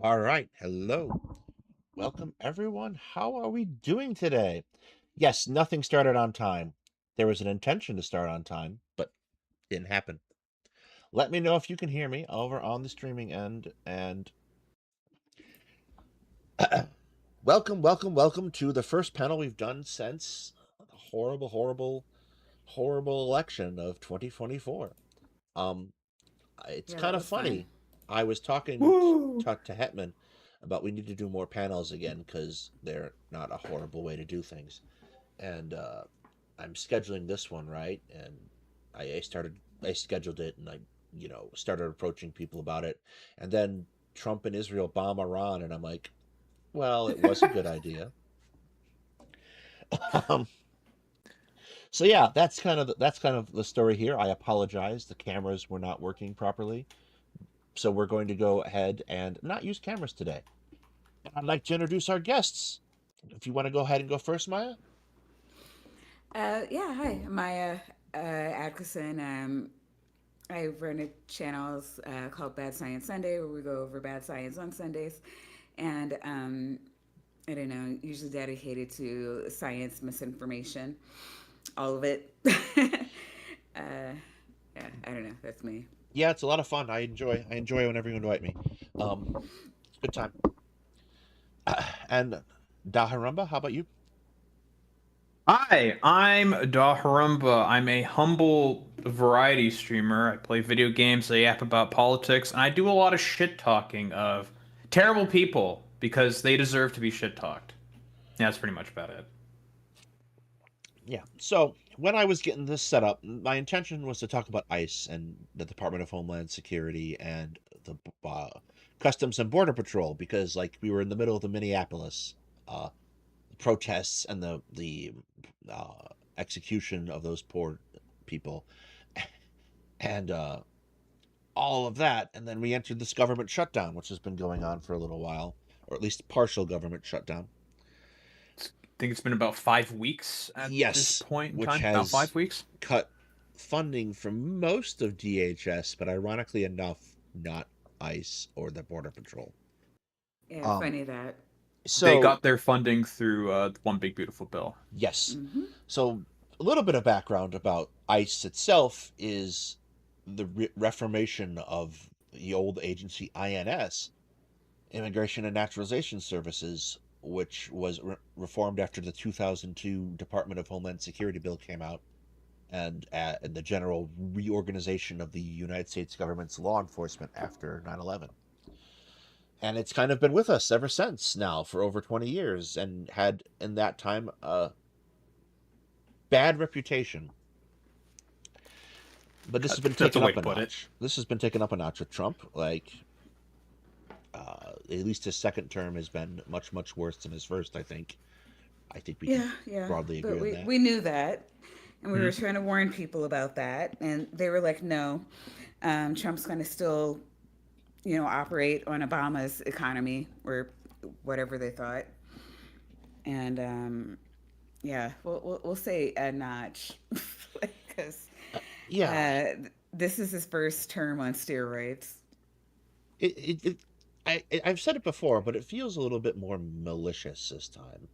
All right. Hello. Welcome, everyone. How are we doing today? Yes, nothing started on time. There was an intention to start on time, but didn't happen. Let me know if you can hear me over on the streaming end. And welcome to the first panel we've done since the horrible election of 2024. Um, it's Yeah, that kind of was fun. funny. I was talking Woo! to Hetman about we need to do more panels again because they're not a horrible way to do things. And I'm scheduling this one right, and I scheduled it, and I started approaching people about it, and then Trump and Israel bomb Iran, and I'm like, well, it was a good idea. um, so yeah, that's kind of the story here. I apologize, the cameras were not working properly, so we're going to go ahead and not use cameras today. And I'd like to introduce our guests. If you want to go ahead and go first, Maya. Yeah, hi, I'm Maya Atkinson. I run a channel called Bad Science Sunday where we go over bad science on Sundays. And I don't know, usually dedicated to science misinformation, all of it. Yeah, I don't know. That's me. Yeah, it's a lot of fun. I enjoy whenever you invite me. It's a good time. And Daharumba, how about you? Hi, I'm Daharumba. I'm a humble variety streamer. I play video games, I yap about politics, and I do a lot of shit talking of terrible people because they deserve to be shit talked. Yeah, that's pretty much about it. Yeah. So when I was getting this set up, my intention was to talk about ICE and the Department of Homeland Security and the uh, Customs and Border Patrol because, like, we were in the middle of the Minneapolis uh, protests and the execution of those poor people, and all of that, and then we entered this government shutdown, which has been going on for a little while, or at least partial government shutdown. I think it's been about 5 weeks at this Yes, point in which time. About has 5 weeks. cut funding from most of DHS, but ironically enough, not ICE or the Border Patrol. Yeah, Um, funny that. They so got their funding through One Big Beautiful Bill. yes, Hmm. so a little bit of background about ICE itself is the reformation of the old agency INS, Immigration and Naturalization Services, which was reformed after the 2002 Department of Homeland Security bill came out, and the general reorganization of the United States government's law enforcement after 9/11. And it's kind of been with us ever since now for over 20 years and had in that time a bad reputation. But this has been That's a taken way up to a put it. notch. This has been taken up a notch with Trump. Like, at least his second term has been much, much worse than his first, I think. I think we can Yeah, yeah. broadly agree But on we, that. we knew that. And we Hmm. were trying to warn people about that. And they were like, no, Trump's going to still, operate on Obama's economy or whatever they thought. And yeah, we'll say a notch because Yeah, uh, this is his first term on steroids. it I've said it before, but it feels a little bit more malicious this time.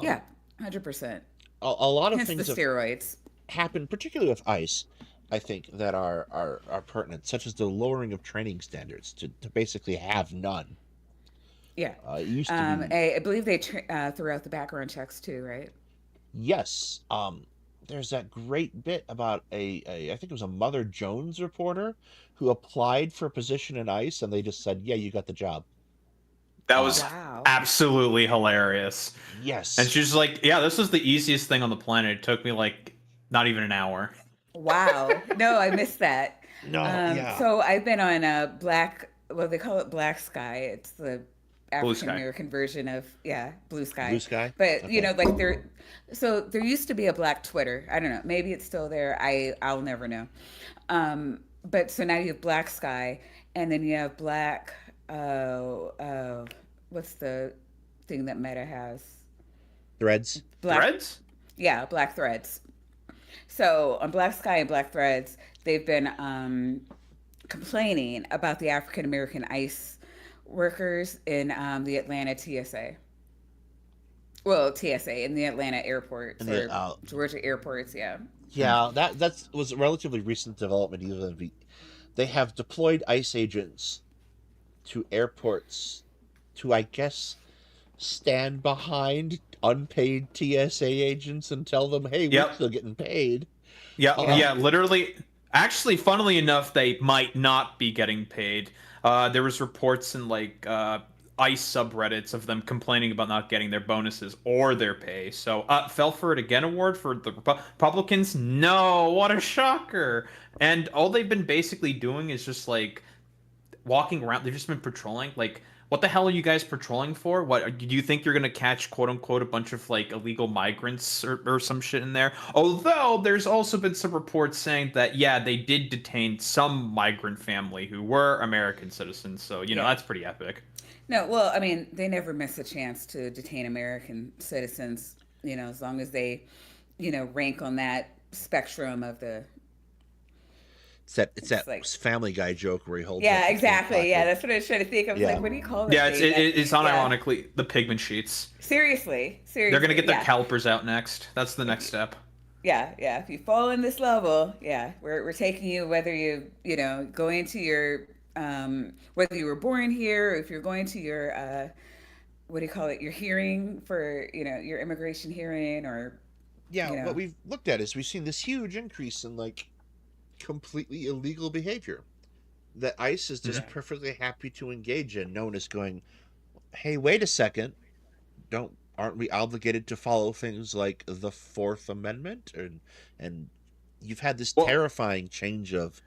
Yeah, Um, 100%. a lot of Hence the things have steroids. happened, particularly with ICE, I think, that are pertinent, such as the lowering of training standards to basically have none. Yeah. It used to be, I believe they threw out the background checks too, right? yes. There's that great bit about I think it was a Mother Jones reporter who applied for a position in ICE, and they just said, "Yeah, you got the job." That Uh, was Wow. absolutely hilarious. And yes. she's like, "Yeah, this was the easiest thing on the planet. It took me like not even an hour." Wow. No, I missed that. No. Yeah. So I've been on a black, well, they call it Black Sky. It's the Blue African Sky. American version of, yeah, Blue Blue Sky. Sky. But, Okay. like so there used to be a Black Twitter. I don't know. Maybe it's still there. I'll never know. But so now you have Black Sky, and then you have Black, what's the thing that Meta has? Threads. Black, Threads? yeah, Black Threads. So on Black Sky and Black Threads, they've been complaining about the African American ICE workers in the Atlanta TSA. Well, TSA in the Atlanta airports And the or Georgia airports, yeah. yeah, that was a relatively recent development. They have deployed ICE agents to airports to, I guess, stand behind unpaid TSA agents and tell them, "Hey, we're Yep. still getting paid." Yeah, Yeah. Uh, yeah, literally. Actually, funnily enough, they might not be getting paid. There was reports in like ICE subreddits of them complaining about not getting their bonuses or their pay. So, fell for it again award for the Republicans? No, what a shocker! And all they've been basically doing is just like walking around. They've just been patrolling. Like, what the hell are you guys patrolling for? What do you think you're gonna catch, quote unquote, a bunch of like illegal migrants or some shit in there? Although there's also been some reports saying that yeah, they did detain some migrant family who were American citizens. So Yeah. that's pretty epic. No, well, I mean, they never miss a chance to detain American citizens, as long as they, rank on that spectrum of the It's that It's like, Family Guy joke where he holds up yeah, the pink exactly. Yeah, pocket. that's what I was trying to think. I was like, Yeah. what do you call that Yeah, it's thing? it, it's Yeah. unironically the pigment sheets. Seriously, They're gonna seriously. get their Yeah. calipers out next. That's the If next you, step. yeah, yeah. If you fall in this level, yeah, we're taking you whether you going to your whether you were born here or if you're going to your what do you call it, your hearing for, your immigration hearing or Yeah, you what know. we've looked at is we've seen this huge increase in like completely illegal behavior that ICE is just Yeah. perfectly happy to engage in. No one is going, "Hey, wait a second, don't aren't we obligated to follow things like the Fourth Amendment?" And you've had this Well, terrifying change of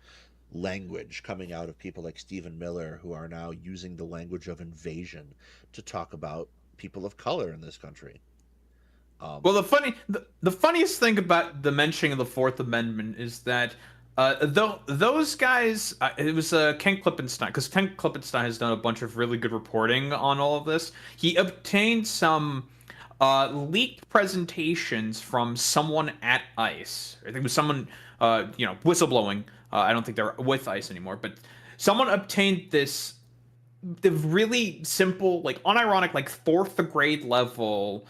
language coming out of people like Stephen Miller, who are now using the language of invasion to talk about people of color in this country. Um, the funniest thing about the mentioning of the Fourth Amendment is that those guys, it was Ken Klippenstein, because Ken Klippenstein has done a bunch of really good reporting on all of this. He obtained some leaked presentations from someone at ICE. I think it was someone, whistleblowing. I don't think they're with ICE anymore, but someone obtained the really simple, like unironic, like fourth grade level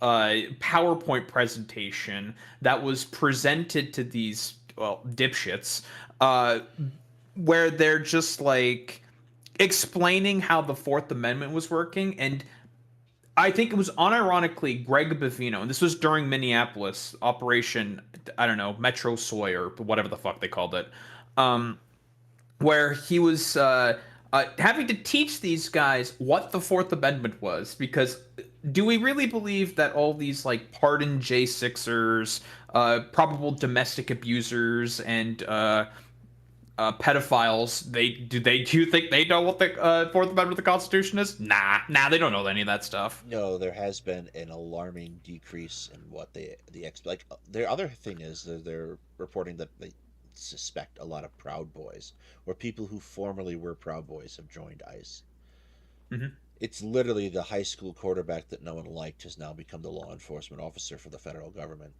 PowerPoint presentation that was presented to these, well, dipshits, uh, where they're just like explaining how the Fourth Amendment was working. And I think it was unironically Greg Bavino, and this was during Minneapolis Operation, I don't know, Metro Sawyer, whatever the fuck they called it. Um, where he was having to teach these guys what the Fourth Amendment was. Because do we really believe that all these like pardoned J6ers, probable domestic abusers, and pedophiles, do you think they know what the Fourth Amendment of the Constitution is? Nah, they don't know any of that stuff. no, there has been an alarming decrease in what like. Their other thing is they're reporting that they suspect a lot of Proud Boys or people who formerly were Proud Boys have joined ICE. Hmm. It's literally the high school quarterback that no one liked has now become the law enforcement officer for the federal government.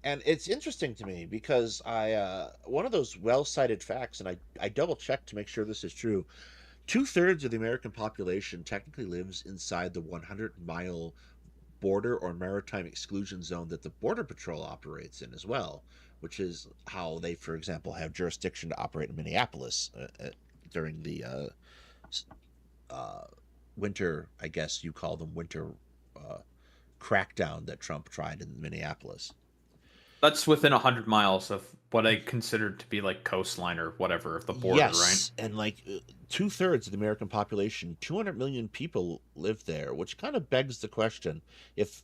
And it's interesting to me because I one of those well cited facts, and I double checked to make sure this is true. 2/3 of the American population technically lives inside the 100-mile border or maritime exclusion zone that the Border Patrol operates in as well, which is how they, for example, have jurisdiction to operate in Minneapolis during the uh, winter, I guess you call them winter uh, crackdown that Trump tried in Minneapolis. That's within 100 miles of what I consider to be like coastline or whatever, the border, right? Yes, and like 2/3 of the American population, 200 million people live there, which kind of begs the question: if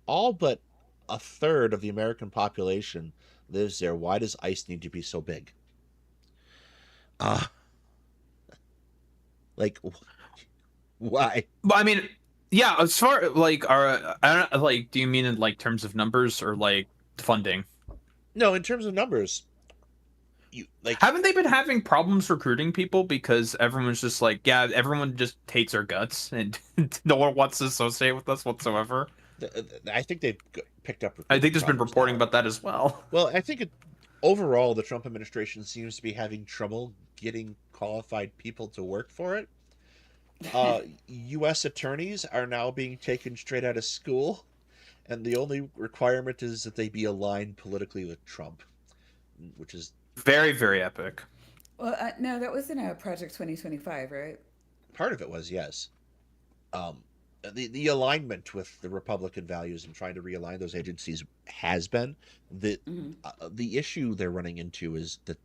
all but a third of the American population lives there, why does ICE need to be so big? Uh, like, why? But I mean, yeah, as far like I don't like, do you mean in like terms of numbers or like funding? No, in terms of numbers, you like, Haven't they been having problems recruiting people because everyone's just like, yeah, everyone just hates our guts and no one wants to associate with us whatsoever? I think they've picked up I think recruitment there's been problems reporting now. about that as well. Well, I think overall, the Trump administration seems to be having trouble getting qualified people to work for it. U.S. attorneys are now being taken straight out of school, and the only requirement is that they be aligned politically with Trump, which is Very, very epic. Well, no, that was in a Project 2025, right? part of it was yes. Um, the alignment with the Republican values and trying to realign those agencies has been Hmm. the issue they're running into is that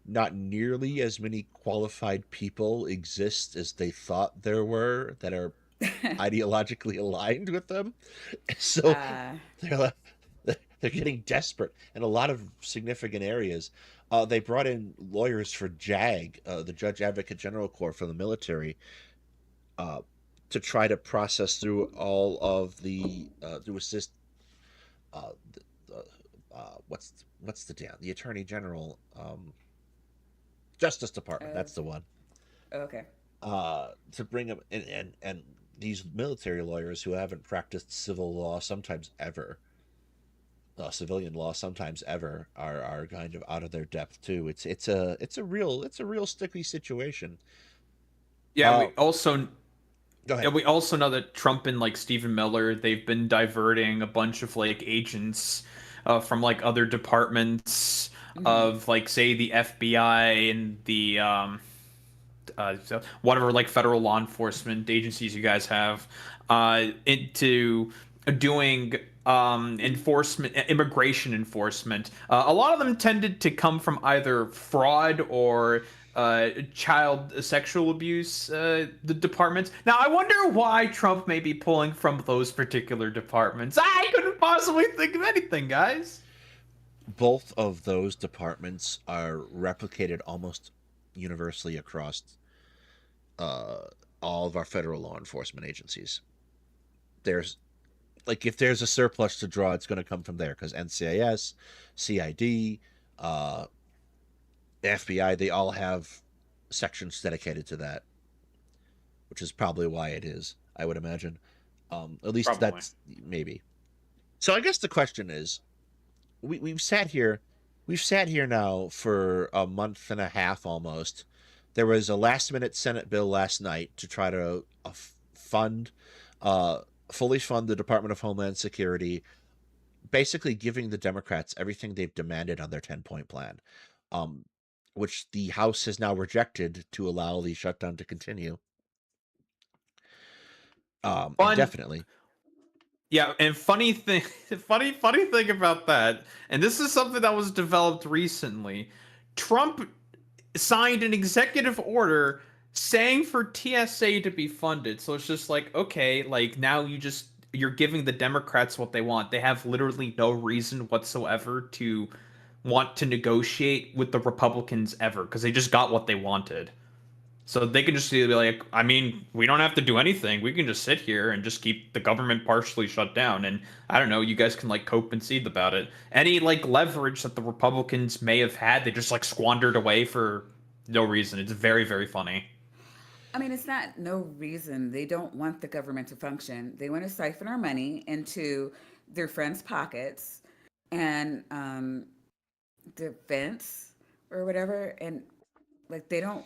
not nearly as many qualified people exist as they thought there were that are ideologically aligned with them. So uh, they're they're getting desperate in a lot of significant areas. They brought in lawyers for JAG, the Judge Advocate General Corps for the military, uh, to try to process through all of the to assist what's the damn the Attorney General, Justice Department. uh, That's the one. okay. To bring them and these military lawyers who haven't practiced civil law sometimes ever civilian law, sometimes ever, are kind of out of their depth too. It's a real sticky situation. Yeah, Uh, Go ahead. we also know that Trump and like Stephen Miller, they've been diverting a bunch of like agents from like other departments Hmm. of like say the FBI and the whatever like federal law enforcement agencies you guys have into doing enforcement, immigration enforcement. A lot of them tended to come from either fraud or child sexual abuse the departments. Now I wonder why Trump may be pulling from those particular departments. I couldn't possibly think of anything, guys. Both of those departments are replicated almost universally across uh, all of our federal law enforcement agencies. There's like if there's a surplus to draw, it's going to come from there because NCIS, CID, uh, FBI, they all have sections dedicated to that, which is probably why it is. I would imagine. At least Probably. that's maybe. So I guess the question is, we've sat here now for a month and a half almost. There was a last minute Senate bill last night to try to fund, uh, fully fund the Department of Homeland Security, basically giving the Democrats everything they've demanded on their 10-point plan, um, which the House has now rejected to allow the shutdown to continue Fun. indefinitely. Yeah, and funny thing, funny thing about that, and this is something that was developed recently. Trump signed an executive order saying for TSA to be funded. So it's just like, okay, like now you're giving the Democrats what they want. They have literally no reason whatsoever to want to negotiate with the Republicans ever because they just got what they wanted. So they can just be like, I mean, we don't have to do anything. We can just sit here and just keep the government partially shut down. And I don't know, you guys can like cope and seethe about it. Any like leverage that the Republicans may have had, they just like squandered away for no reason. It's very, very funny. I mean, it's not no reason they don't want the government to function. They want to siphon our money into their friends' pockets and defense or whatever. And like, they don't,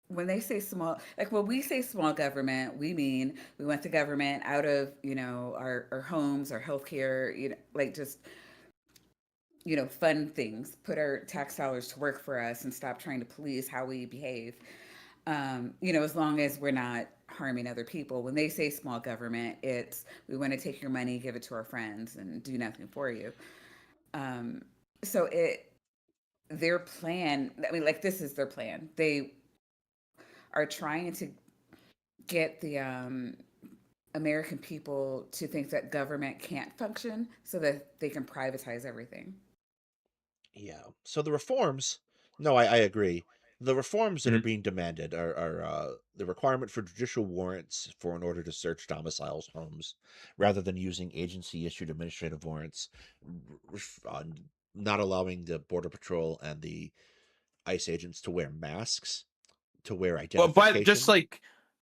when they say small, like when we say small government, we mean we want the government out of, our homes, our healthcare, like just, fund things, put our tax dollars to work for us and stop trying to police how we behave. As long as we're not harming other people. When they say small government, it's we want to take your money, give it to our friends, and do nothing for you. Um, so their plan. I mean, like this is their plan. They are trying to get the American people to think that government can't function, so that they can privatize everything. Yeah. So the reforms, no, I agree. The reforms that are Mm. being demanded are the requirement for judicial warrants for in order to search domiciles homes, rather than using agency issued administrative warrants, uh, not allowing the Border Patrol and the ICE agents to wear masks, to wear But just identification. like,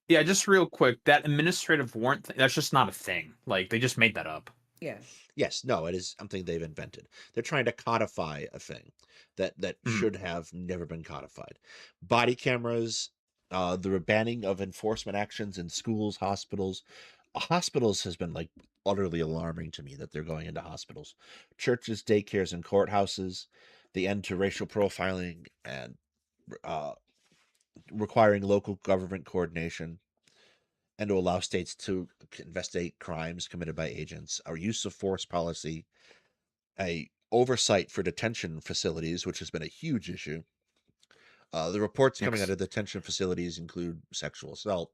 yeah, just real quick, that administrative warrant thing, that's just not a thing. Like they just made that up. Yeah. Yes, no, it is something they've invented. They're trying to codify a thing that Mm. should have never been codified. Body cameras, the banning of enforcement actions in schools, hospitals. Hospitals has been like utterly alarming to me that they're going into hospitals, churches, daycares, and courthouses. The end to racial profiling and uh, requiring local government coordination and to allow states to investigate crimes committed by agents. Our use of force policy, a oversight for detention facilities, which has been a huge issue. The reports coming out Yes. of detention facilities include sexual assault,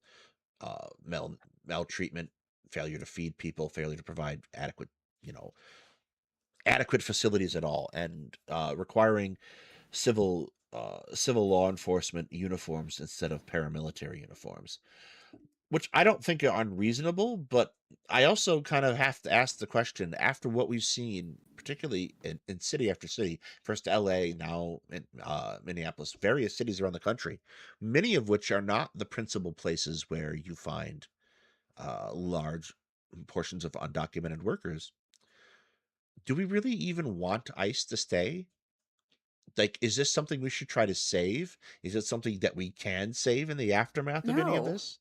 maltreatment, failure to feed people, failure to provide you know, adequate facilities at all, and requiring civil law enforcement uniforms instead of paramilitary uniforms, which I don't think are unreasonable, but I also kind of have to ask the question after what we've seen, particularly in city after city, first LA, now in Minneapolis, various cities around the country, many of which are not the principal places where you find large portions of undocumented workers. do we really even want ICE to stay? Like, is this something we should try to save? Is it something that we can save in the aftermath of any of No, this?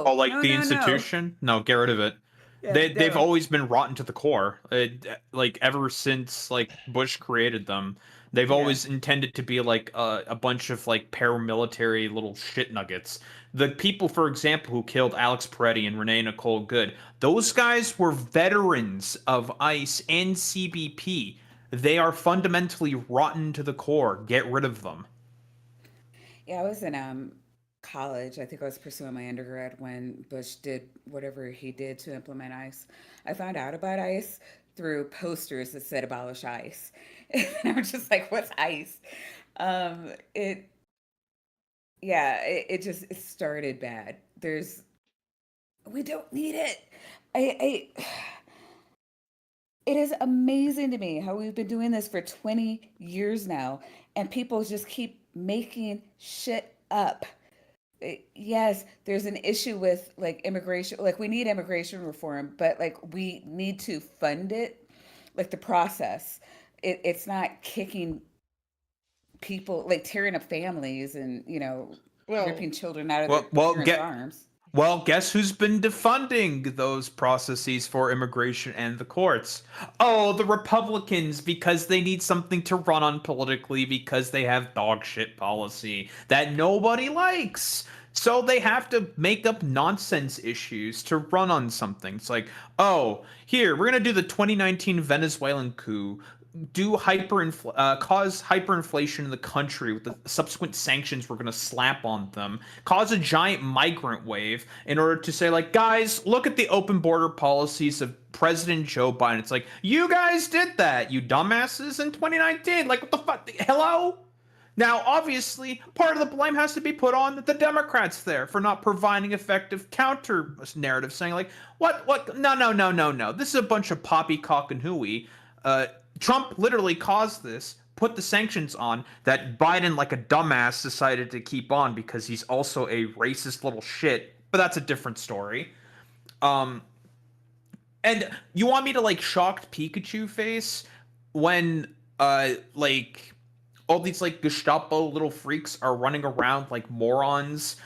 Oh, no, like no, the no, no. institution? No, get rid of it. Yeah, They've no. always been rotten to the core. Like ever since like Bush created them, they've Yeah. always intended to be like a bunch of like paramilitary little shit nuggets. The people, for example, who killed Alex Peretti and Renee Nicole Good, those guys were veterans of ICE and CBP. They are fundamentally rotten to the core. Get rid of them. Yeah, I was in college. I think I was pursuing my undergrad when Bush did whatever he did to implement ICE. I found out about ICE through posters that said abolish ICE. And I'm just like, what's ICE? It yeah, it just it started bad. There's we don't need it. I it is amazing to me how we've been doing this for 20 years now and people just keep making shit up. Yes, there's an issue with like immigration, like we need immigration reform, but like we need to fund it, like the process. It's not kicking people, like tearing up families and, Well, ripping children out of their Well, well, parents' get arms. Well, guess who's been defunding those processes for immigration and the courts? Oh, the Republicans, because they need something to run on politically because they have dog shit policy that nobody likes. So they have to make up nonsense issues to run on something. It's like, oh, here, we're going to do the 2019 Venezuelan coup, cause hyperinflation in the country with the subsequent sanctions we're going to slap on them, cause a giant migrant wave in order to say, like, guys, look at the open border policies of President Joe Biden. It's like, you guys did that, you dumbasses, in 2019. Like, what the fuck? Hello? Now, obviously, part of the blame has to be put on the Democrats there for not providing effective counter narrative, saying like, what? No, no, no, no, no. This is a bunch of poppycock and hooey. Uh, Trump literally caused this, put the sanctions on that Biden, like a dumbass, decided to keep on because he's also a racist little shit. But that's a different story. Um, and you want me to like shocked Pikachu face when like all these like Gestapo little freaks are running around like morons,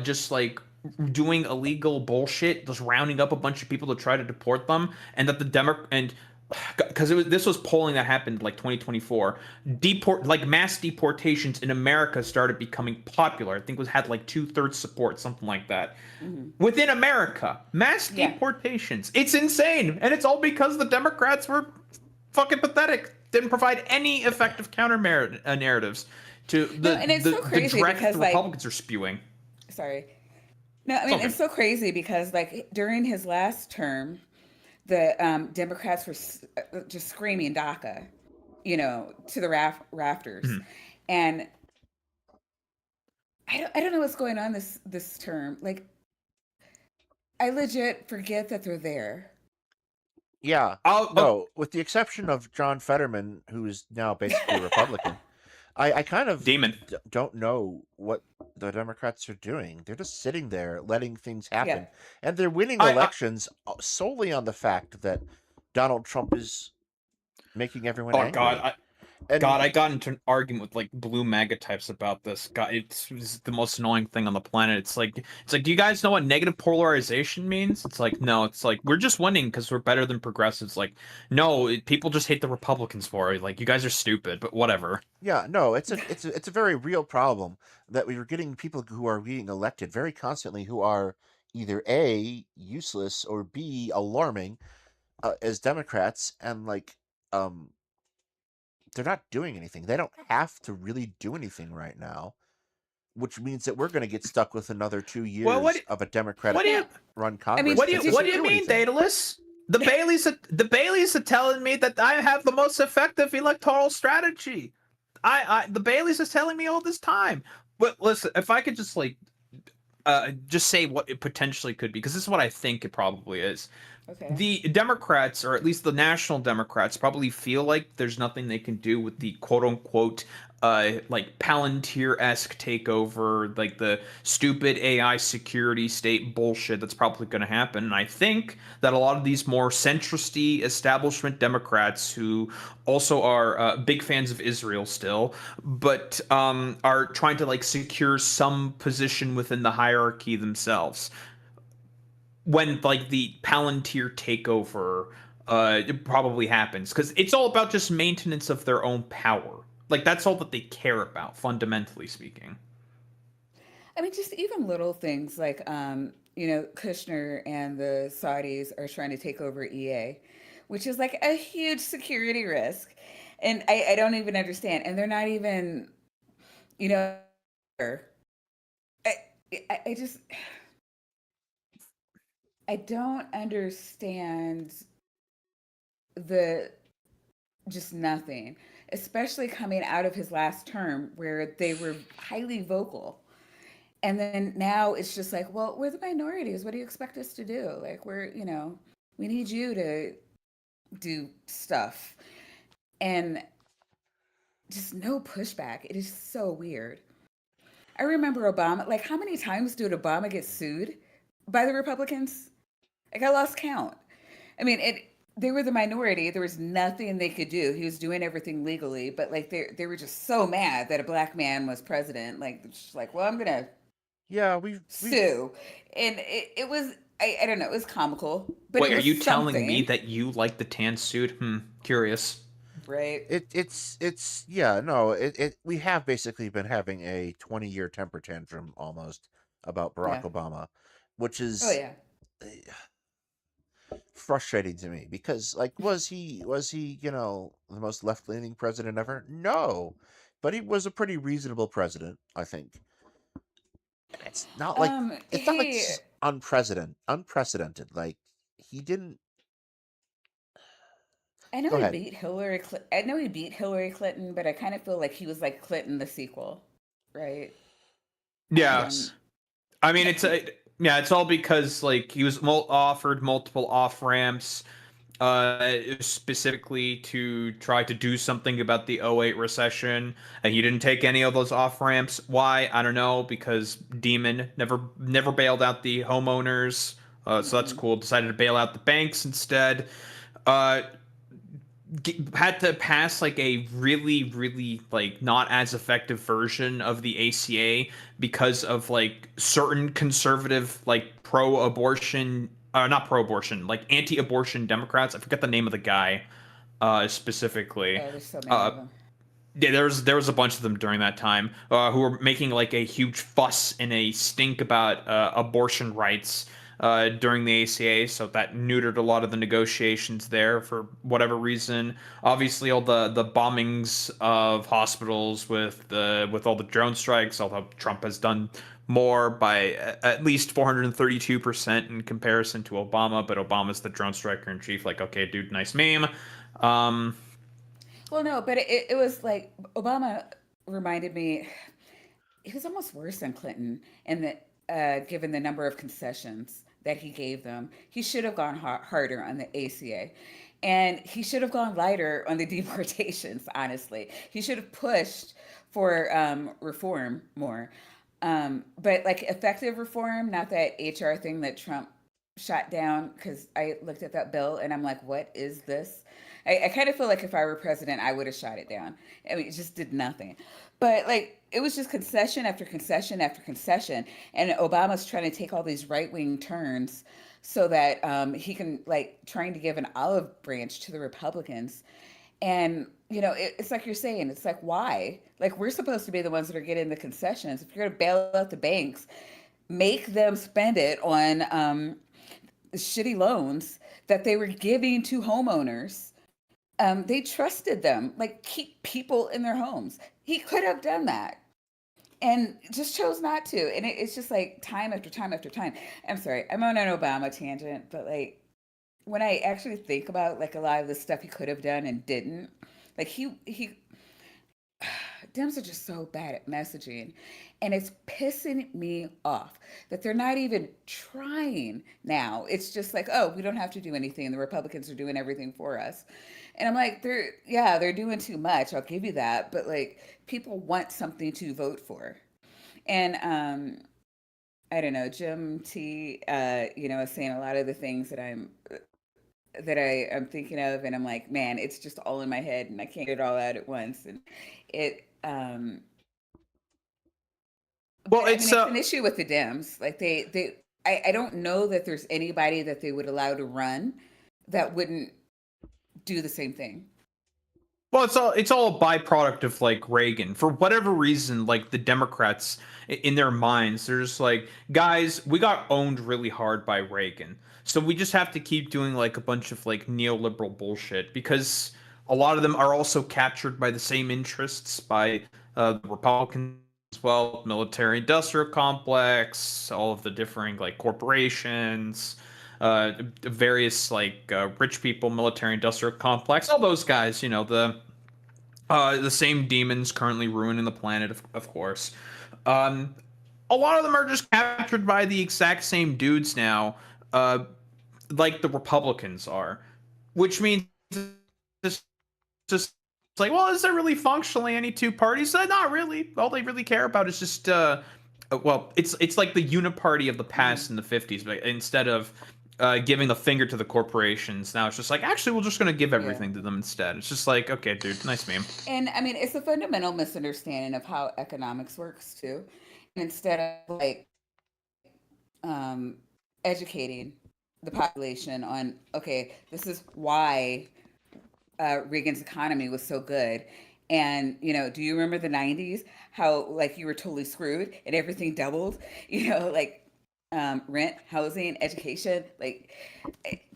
just like doing illegal bullshit, just rounding up a bunch of people to try to deport them, and that the Demo and because this was polling that happened like 2024, like mass deportations in America started becoming popular. I think it was had like 2/3 support, something like that. Hmm. Within America, mass Yeah. deportations. It's insane, and it's all because the Democrats were fucking pathetic. Didn't provide any effective counter narratives to No, and it's so the crazy dreck because the like, Republicans are spewing. sorry. No, I It's mean okay. it's so crazy because like during his last term, the Democrats were just screaming DACA, to the rafters, Mhm. and I don't know what's going on this term. Like I legit forget that they're there. yeah. I'll No, with the exception of John Fetterman, who's now basically a Republican, I kind of demon. don't know what the Democrats are doing. They're just sitting there letting things Yeah, happen. And they're winning I elections solely on the fact that Donald Trump is making everyone oh god, angry. And I got into an argument with like blue MAGA types about this. God, it's the most annoying thing on the planet. It's like, do you guys know what negative polarization means? It's like, no, it's like we're just winning because we're better than progressives. Like, no, people just hate the Republicans for it. Like, you guys are stupid, but whatever. yeah, no, it's a very real problem that we are getting people who are being elected very constantly who are either A, useless, or B, alarming as Democrats, and like um they're not doing anything. They don't have to really do anything right now, which means that we're going to get stuck with another two Well, years of a what do Democratic you yeah. run I mean, Congress that did what do doesn't you? you do mean, anything. Daedalus? The Baileys are telling me that I have the most effective electoral strategy. The Baileys is telling me all this time. But listen, if I could just like just say what it potentially could be, because this is what I think it probably is. Okay. The Democrats, or at least the national Democrats, probably feel like there's nothing they can do with the quote unquote like Palantir-esque takeover, like the stupid AI security state bullshit that's probably going to happen. And I think that a lot of these more centristy establishment Democrats who also are big fans of Israel still, but are trying to like secure some position within the hierarchy themselves when like the Palantir takeover it probably happens because it's all about just maintenance of their own power. Like that's all that they care about, fundamentally speaking. I mean, just even little things like, Kushner and the Saudis are trying to take over EA, which is like a huge security risk. And I don't even understand. And they're not even, you know, I, I just, I don't understand the just nothing, especially coming out of his last term where they were highly vocal. And then now it's just like, well, we're the minorities. What do you expect us to do? Like, we need you to do stuff. And just no pushback. It is so weird. I remember Obama, like, how many times did Obama get sued by the Republicans? Like, I lost count. I mean, they were the minority. There was nothing they could do. He was doing everything legally, but like they were just so mad that a black man was president. Like, just like, well, I'm gonna Yeah, we've sue, and it was I don't know. It was comical, but Wait, it are was you telling me something, that you like the tan suit? Curious. right? it's yeah, no, it we have basically been having a 20-year temper tantrum almost about Barack Yeah. Obama, which Oh is yeah. eh, frustrating to me because like was he, the most left-leaning president ever? No. But he was a pretty reasonable president, I think. And it's not like this Hey, is unprecedented. Like he didn't I know go he ahead. beat Hillary. I know he beat Hillary Clinton, but I kind of feel like he was like Clinton the sequel, right? Yeah. Um, Yes. I mean, yeah, it's all because like he was offered multiple off ramps, specifically to try to do something about the '08 recession, and he didn't take any of those off ramps. Why? I don't know. Because Demon never bailed out the homeowners, so that's mm-mm. cool. Decided to bail out the banks instead. Uh, had to pass like a really like not as effective version of the ACA because of like certain conservative like pro-abortion not pro-abortion like anti-abortion Democrats. I forget the name of the guy specifically. Oh, there's so many uh of them. yeah, there was a bunch of them during that time who were making like a huge fuss and a stink about abortion rights during the ACA, so that neutered a lot of the negotiations there for whatever reason. Obviously, all the bombings of hospitals with all the drone strikes, although Trump has done more by at least 432% in comparison to Obama, but Obama's the drone striker in chief. Like, okay, dude, nice meme. Um, Well, no, but it was like Obama reminded me. He was almost worse than Clinton, and that given the number of concessions that he gave them, he should have gone harder on the ACA, and he should have gone lighter on the deportations. Honestly, he should have pushed for reform more, but like effective reform, not that HR thing that Trump shot down. Because I looked at that bill and I'm like, what is this? I kind of feel like if I were president, I would have shot it down. I mean, it just did nothing. But like, it was just concession after concession after concession. And Obama's trying to take all these right wing turns so that he can, like, trying to give an olive branch to the Republicans. And, it's like you're saying, it's like, why? Like, we're supposed to be the ones that are getting the concessions. If you're going to bail out the banks, make them spend it on shitty loans that they were giving to homeowners. They trusted them, like keep people in their homes. He could have done that and just chose not to. And it's just like time after time after time. I'm sorry, I'm on an Obama tangent, but like when I actually think about like a lot of the stuff he could have done and didn't, like he Dems are just so bad at messaging. And it's pissing me off that they're not even trying now. It's just like, oh, we don't have to do anything. The Republicans are doing everything for us. And I'm like, they're doing too much. I'll give you that. But like, people want something to vote for. And I don't know, Jim T, is saying a lot of the things that I am thinking of, and I'm like, man, it's just all in my head, and I can't get it all out at once. And it, Well, but I mean, it's it's an issue with the Dems. Like I don't know that there's anybody that they would allow to run that wouldn't do the same thing. Well, it's all a byproduct of like Reagan. For whatever reason, like the Democrats in their minds, they're just like, guys, we got owned really hard by Reagan. So we just have to keep doing like a bunch of like neoliberal bullshit because a lot of them are also captured by the same interests by the Republicans as well, military industrial complex, all of the differing like corporations, various like rich people, military industrial complex, all those guys, the same demons currently ruining the planet, of course. Um, a lot of them are just captured by the exact same dudes now, like the Republicans are, which means it's just like, well, is there really functionally any two parties? Not really. All they really care about is just, well, it's like the uniparty of the past in the 50s, but instead of giving the finger to the corporations, now it's just like, actually, we're just going to give Yeah. everything to them instead. It's just like, okay, dude, nice meme. And I mean, it's a fundamental misunderstanding of how economics works too. And instead of like um, educating the population on, okay, this is why Reagan's economy was so good. And, do you remember the 90s? How, like, you were totally screwed and everything doubled? Like rent, housing, education. Like,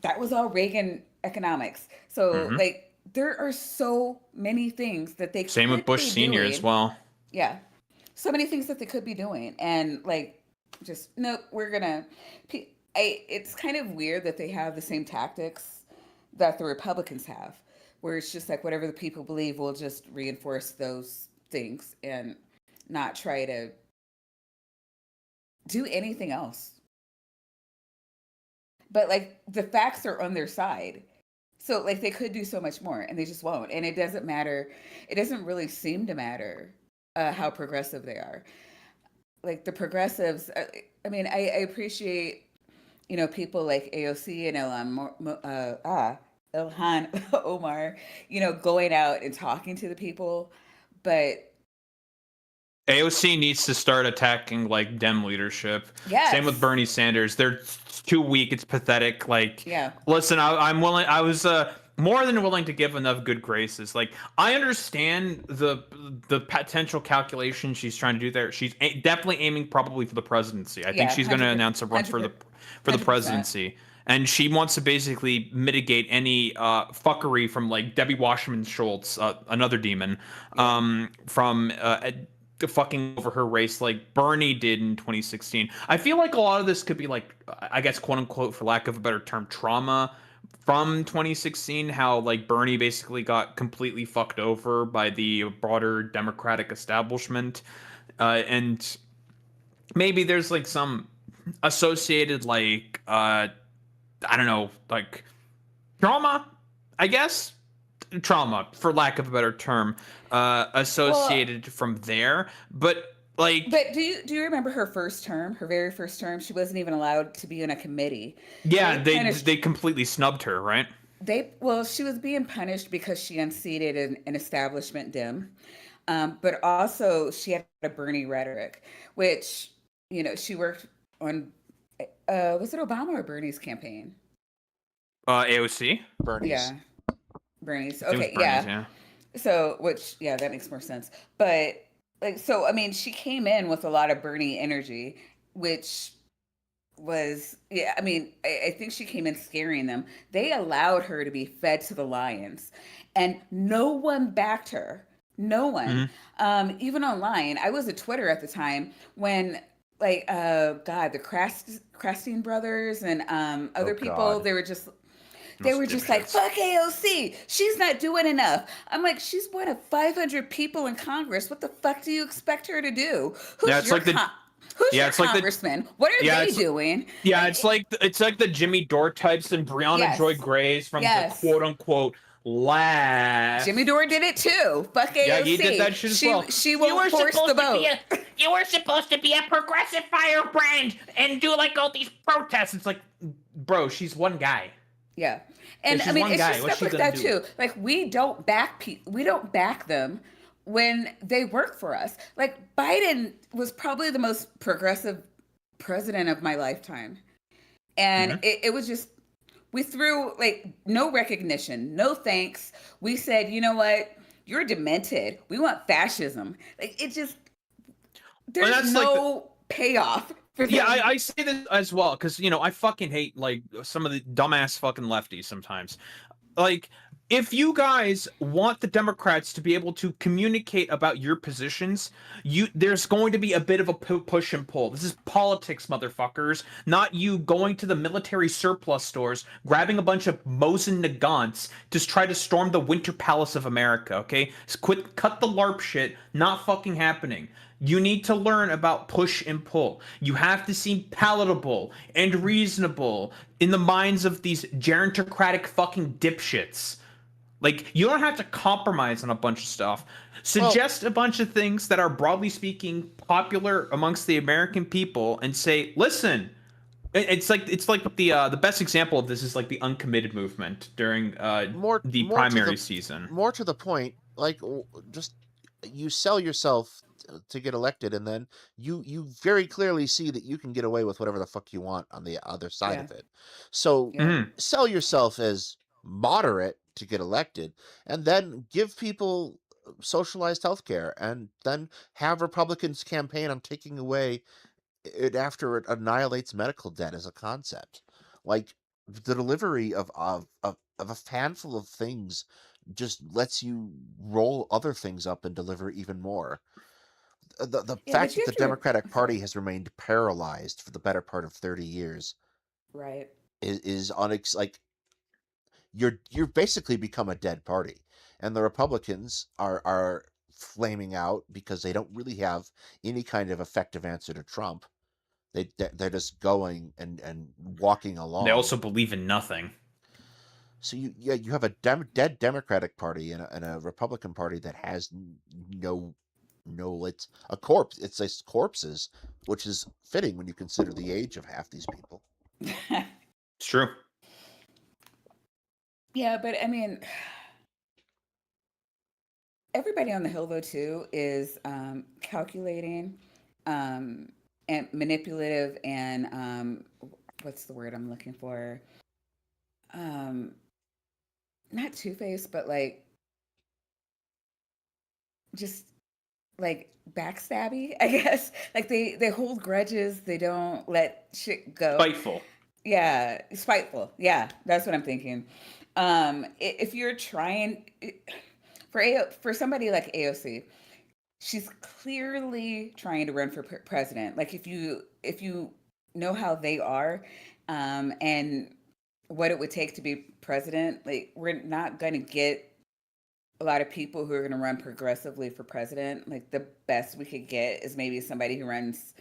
that was all Reagan economics. So, Hmm. like, there are so many things that they Same with could Bush be Senior as doing. well. Yeah. So many things that they could be doing. And, like, just, nope, we're going to. It's kind of weird that they have the same tactics that the Republicans have, where it's just like whatever the people believe, we'll just reinforce those things and not try to do anything else. But like the facts are on their side. So like they could do so much more and they just won't. And it doesn't matter. It doesn't really seem to matter how progressive they are. Like the progressives, I mean, I appreciate, people like AOC and Ilhan Omar, going out and talking to the people. But AOC needs to start attacking like Dem leadership. Same with yes, Bernie Sanders. They're too weak. It's pathetic. Like, yeah, listen, I'm willing. I was more than willing to give enough good graces. Like, I understand the potential calculation she's trying to do there. She's definitely aiming probably for the presidency. I think yeah, she's going to announce a run for the 100%. presidency. And she wants to basically mitigate any fuckery from like Debbie Wasserman Schultz, another demon, Yeah, from fucking over her race like Bernie did in 2016. I feel like a lot of this could be like, I guess, quote unquote, for lack of a better term, trauma from 2016. How like Bernie basically got completely fucked over by the broader Democratic establishment, and maybe there's like some associated like I don't know, like trauma, I guess, trauma for lack of a better term, well, associated from there. But like, but do you remember her first term, her very first term? She wasn't even allowed to be in a committee. They yeah, they punished they completely snubbed her, right? she was being punished because she unseated an establishment dim, but also she had a Bernie rhetoric, which she worked on. Was it Obama or Bernie's campaign? AOC. Bernie's. Yeah, Bernie's. I think it was Okay, Bernie's, yeah. yeah. So, which, yeah, that makes more sense. But like, so I mean, she came in with a lot of Bernie energy, which was, yeah, I mean, I think she came in scaring them. They allowed her to be fed to the lions, and no one backed her. No one. Hmm. Even online. I was at Twitter at the time when, like, God, the Crastine brothers and Oh other people, God. they were just they Those were just like, dipshits. fuck AOC. She's not doing enough. I'm like, she's one of 500 people in Congress. What the fuck do you expect her to do? Yeah, Who's it's your like the who's yeah, your it's like the congressman? What are yeah, they it's doing? yeah, Like, it's like the Jimmy Dore types and Brianna Joy yes, Grays from the yes. quote unquote Jimmy left. Dore did it too. Fuck Yeah, he did AOC. that shit as She well. she won't force the vote. You were supposed to be a progressive firebrand and do like all these protests. It's like, bro, she's one guy. Yeah. Yeah, And I she's mean, one it's guy. just What's stuff she like gonna that do? too. Like we don't back them when they work for us. Like Biden was probably the most progressive president of my lifetime. And Hmm. it was just we threw like no recognition, no thanks. We said, you know what? You're demented. We want fascism. Like it just And there's that's like no payoff for yeah, them. I say this as well because I fucking hate like some of the dumbass fucking lefties sometimes. Like, if you guys want the Democrats to be able to communicate about your positions, there's going to be a bit of a push and pull. This is politics, motherfuckers. Not you going to the military surplus stores, grabbing a bunch of Mosin Nagants to try to storm the Winter Palace of America. Okay, cut the LARP shit. Not fucking happening. You need to learn about push and pull. You have to seem palatable and reasonable in the minds of these gerontocratic fucking dipshits. Like, you don't have to compromise on a bunch of stuff. Well, Suggest a bunch of things that are broadly speaking popular amongst the American people and say, listen, it's like the best example of this is like the uncommitted movement during more the more to primary the season. more to the point, like just you sell yourself to get elected, and then you very clearly see that you can get away with whatever the fuck you want on the other side Yeah. of it. So Yeah. sell yourself as moderate to get elected, and then give people socialized health care, and then have Republicans campaign on taking away it after it annihilates medical debt as a concept. Like the delivery of a handful of things just lets you roll other things up and deliver even more. The Yeah, fact but you that the have to Democratic sorry. Party has remained paralyzed for the better part of 30 years Right. is like you're basically become a dead party. And the Republicans are flaming out because they don't really have any kind of effective answer to Trump. They're just going and walking They along. also believe in nothing. So you have a dead Democratic Party and a Republican Party that has no it's a corpse. It's like corpses, which is fitting when you consider the age of half these people. It's true. Yeah, but I mean, everybody on the Hill, though, too, is calculating and manipulative and what's the word I'm looking for? Um, not two-faced, but like just like backstabby, I guess. Like they hold grudges, they don't let shit go. Spiteful. Yeah, spiteful. Yeah, that's what I'm thinking. If you're trying for somebody like AOC, she's clearly trying to run for president. Like if you know how they are, and what it would take to be president, like we're not going to get a lot of people who are going to run progressively for president. Like the best we could get is maybe somebody who runs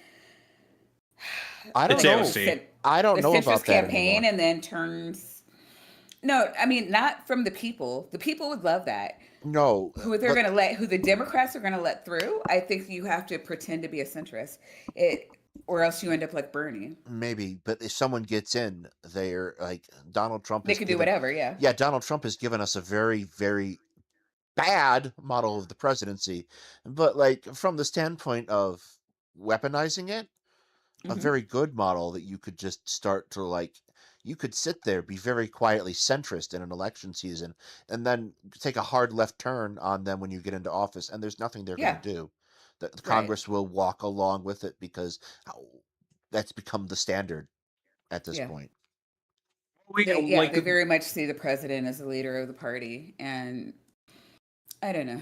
I It's don't like know. AOC. I don't the know centrist about that campaign anymore. and then turns. No, I mean not from the people. The people would love that. No, but Who the Democrats are gonna let through. I think you have to pretend to be a centrist, or else you end up like Bernie. maybe. But if someone gets in, they're like Donald Trump They has could do given. whatever. Yeah. Yeah, Donald Trump has given us a very, very bad model of the presidency, but like from the standpoint of weaponizing it, a Hmm. very good model that you could just start to like you could sit there, be very quietly centrist in an election season, and then take a hard left turn on them when you get into office, and there's nothing they're going Yeah. to do. The Right. Congress will walk along with it because that's become the standard at this Yeah. point. They Like very much see the president as the leader of the party, and I don't know.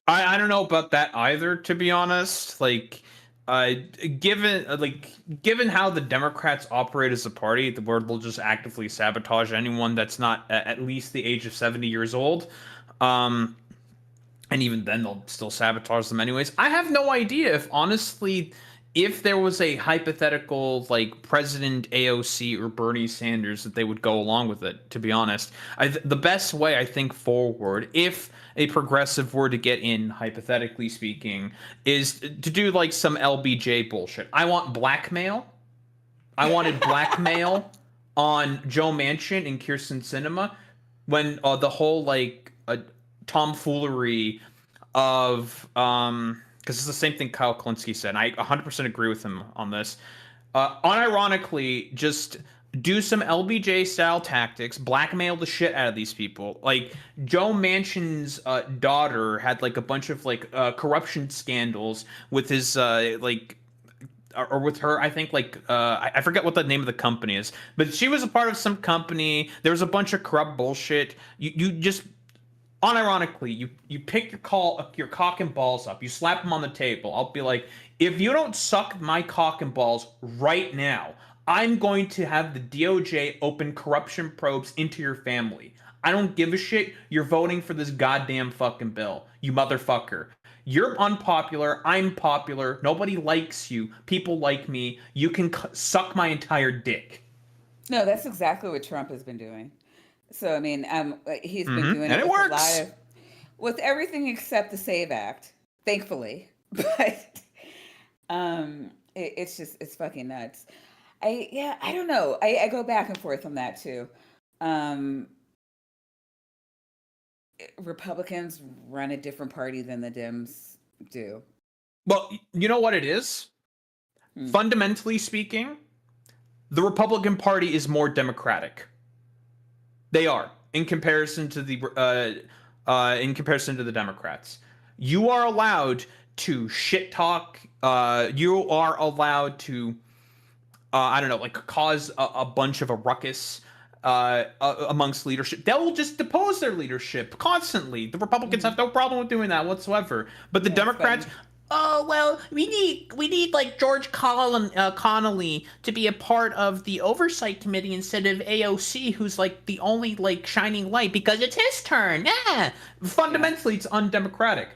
I don't know about that either, to be honest. Like uh, given how the Democrats operate as a party, where they'll just actively sabotage anyone that's not at least the age of 70 years old, um, and even then they'll still sabotage them anyways. I have no idea if honestly, if there was a hypothetical like President AOC or Bernie Sanders, that they would go along with it. To be honest, the best way I think forward, if a progressive were to get in, hypothetically speaking, is to do like some LBJ bullshit. I want blackmail. I wanted blackmail on Joe Manchin and Kirsten Sinema when the whole tomfoolery of because it's the same thing Kyle Klinsky said. And I 100% agree with him on this. Unironically, just do some LBJ style tactics, blackmail the shit out of these people. Like Joe Manchin's daughter had like a bunch of corruption scandals with his or with her, I think I forget what the name of the company is, but she was a part of some company. There was a bunch of corrupt bullshit. You just unironically, you pick your cock and balls up, you slap them on the table. I'll be like, if you don't suck my cock and balls right now, I'm going to have the DOJ open corruption probes into your family. I don't give a shit. You're voting for this goddamn fucking bill, you motherfucker. You're unpopular. I'm popular. Nobody likes you. People like me. You can suck my entire dick. No, that's exactly what Trump has been doing. So I mean, he's been doing and it it with works. with everything except the SAVE Act, thankfully. But it's fucking nuts. I don't know. I go back and forth on that too. Republicans run a different party than the Dems do. Well, you know what it is? Fundamentally speaking, the Republican Party is more democratic. They are in comparison to the Democrats. You are allowed to shit talk. You are allowed to I don't know, like cause a bunch of a ruckus amongst leadership. They'll just depose their leadership constantly. The Republicans have no problem with doing that whatsoever. But the Democrats, oh well, we need like George Connolly to be a part of the oversight committee instead of AOC, who's like the only like shining light because it's his turn. Yeah, fundamentally it's undemocratic.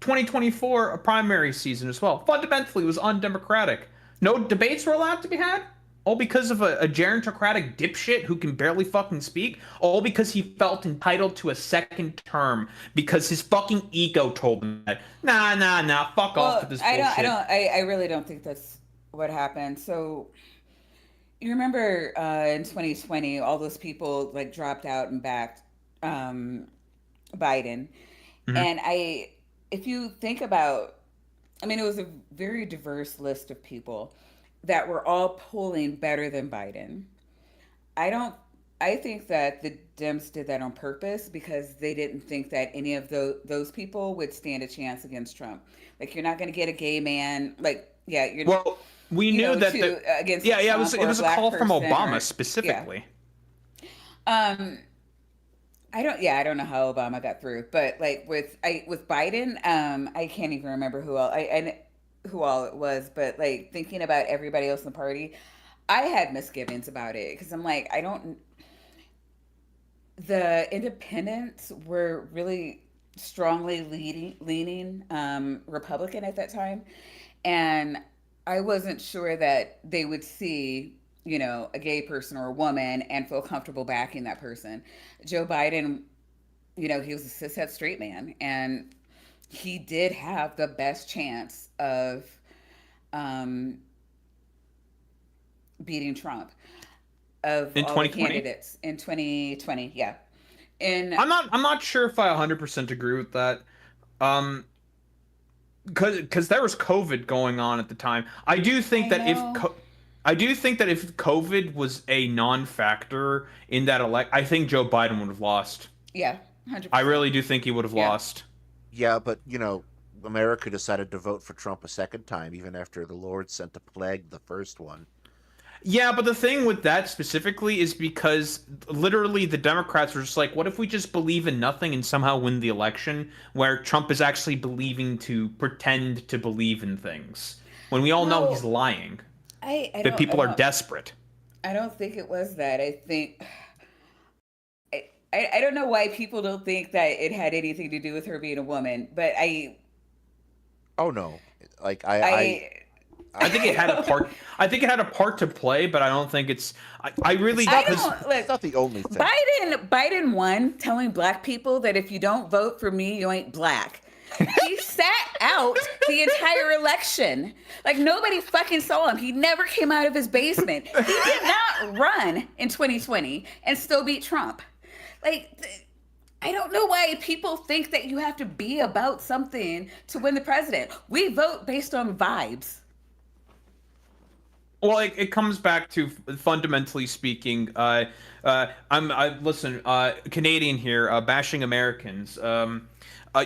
2024 a primary season as well. Fundamentally it was undemocratic. No debates were allowed to be had. All because of a gerontocratic dipshit who can barely fucking speak. All because he felt entitled to a second term because his fucking ego told him that. Nah. Fuck off with this bullshit. I really don't think that's what happened. So you remember in 2020, all those people like dropped out and backed Biden. Mm-hmm. And if you think about, I mean, it was a very diverse list of people that were all polling better than Biden. I think that the Dems did that on purpose because they didn't think that any of those people would stand a chance against Trump. Like, you're not going to get a gay man. Like, yeah, you're. Well, we knew that against. Yeah, it was a call from Obama specifically. Yeah. I don't know how Obama got through, but like with Biden, I can't even remember who all it was, but like thinking about everybody else in the party, I had misgivings about it because I'm like, the independents were really strongly leaning Republican at that time, and I wasn't sure that they would see, you know, a gay person or a woman and feel comfortable backing that person. Joe Biden, you know, he was a cishet straight man, and he did have the best chance of beating Trump of in all 2020? the candidates in 2020. Yeah, and I'm not sure if I 100% agree with that. Because there was COVID going on at the time. I do think that if COVID was a non-factor in that I think Joe Biden would have lost. Yeah, 100%. I really do think he would have lost. Yeah, but you know, America decided to vote for Trump a second time, even after the Lord sent a plague the first one. Yeah, but the thing with that specifically is because literally the Democrats were just like, what if we just believe in nothing and somehow win the election, where Trump is actually believing to pretend to believe in things. when we all know No, he's lying, I that don't I people are don't desperate. I don't think it was that. I think I don't know why people don't think that it had anything to do with her being a woman, but Oh no, like I I think it I had a don't part. I think it had a part to play, but I don't think it's. I really it's I not because don't it's look. not the only thing. Biden won, telling black people that if you don't vote for me, you ain't black. He sat out the entire election. Like nobody fucking saw him. He never came out of his basement. He did not run in 2020 and still beat Trump. I don't know why people think that you have to be about something to win the president. We vote based on vibes. well, it comes back to fundamentally speaking. I listen. Canadian here, bashing Americans.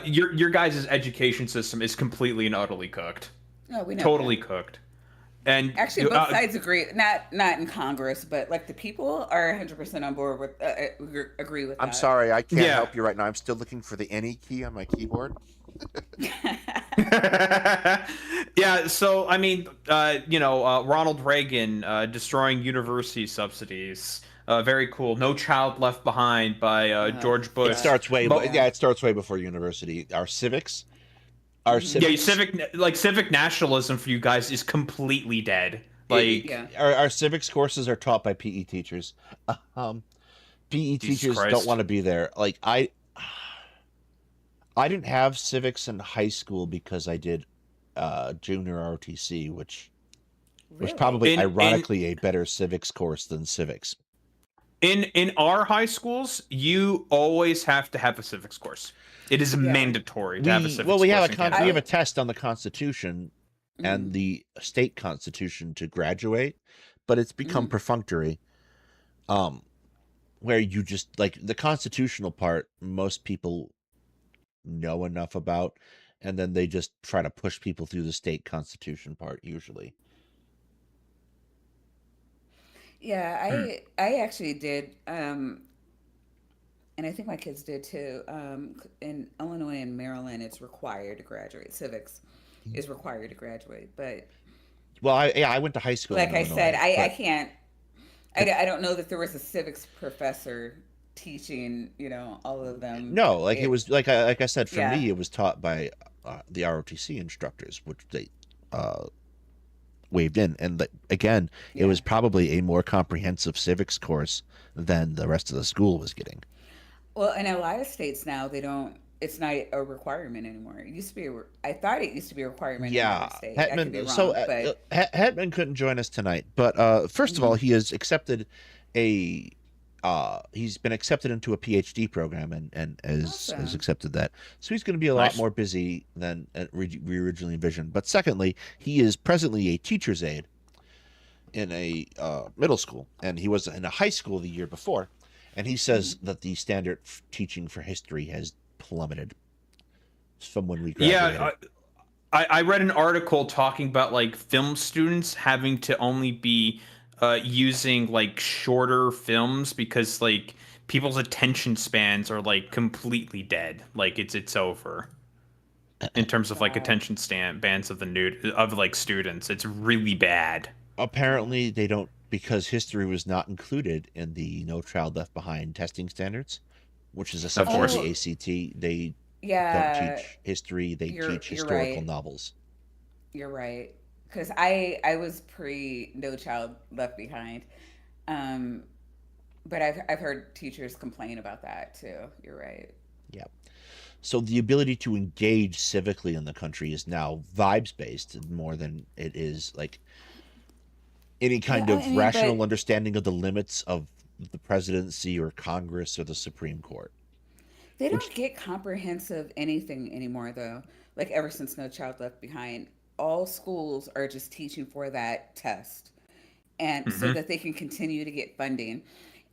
Your guys' education system is completely and utterly cooked. No, we know Totally that. cooked. And Actually, both sides agree. Not in Congress, but like the people are 100% on board with agree with I'm that. sorry, I can't yeah. help you right now. I'm still looking for the any key on my keyboard. Yeah, so I mean, Ronald Reagan destroying university subsidies. Very cool. No Child Left Behind by George Bush. It starts way, But- yeah, it starts way before university. Our civics, our Yeah, civics, civic nationalism for you guys is completely dead. Like, Yeah. our civics courses are taught by PE teachers. Um, PE Jesus teachers Christ. don't want to be there. Like I didn't have civics in high school because I did junior ROTC, which was Really? probably In- ironically a better civics course than civics. in our high schools, you always have to have a civics course. It is mandatory to have a civics We have course a in Canada. we have a test on the Constitution and Mm. the state constitution to graduate, but it's become Mm. perfunctory. Where you just like the constitutional part, most people know enough about, and then they just try to push people through the state constitution part usually. Yeah, I actually did, and I think my kids did too. In Illinois and Maryland, it's required to graduate. Civics is required to graduate, but Well, I went to high school in like I said, Illinois, I but can't. I don't know that there was a civics professor teaching, all of them. no, like it was like I said, for Yeah. me, it was taught by the ROTC instructors, which they waved in, and again, it Yeah. was probably a more comprehensive civics course than the rest of the school was getting. Well, in a lot of states now, they don't. It's not a requirement anymore. It used to be. I thought it used to be a requirement in Yeah, every state. I could be Hetman. wrong, So but Hetman couldn't join us tonight, but first of all, he has accepted a. He's been accepted into a PhD program and has Awesome. accepted that. So he's going to be a lot Nice. more busy than we originally envisioned. But secondly, he is presently a teacher's aide in a middle school, and he was in a high school the year before. And he says that the standard teaching for history has plummeted from when we graduated. Yeah, I read an article talking about like film students having to only be using like shorter films because like people's attention spans are like completely dead. Like it's over in terms of like Wow. attention spans of like students. It's really bad. Apparently they don't, because history was not included in the No Child Left Behind testing standards, which is essentially course. the ACT. They yeah, don't teach history, they you're teach historical right. novels. You're right. Because I was pre No Child Left Behind, but I've heard teachers complain about that too. You're right. Yeah. So the ability to engage civically in the country is now vibes based more than it is like any kind Yeah, of I mean, rational but understanding of the limits of the presidency or Congress or the Supreme Court. they Which don't get comprehensive anything anymore though. Like ever since No Child Left Behind, all schools are just teaching for that test, and so that they can continue to get funding.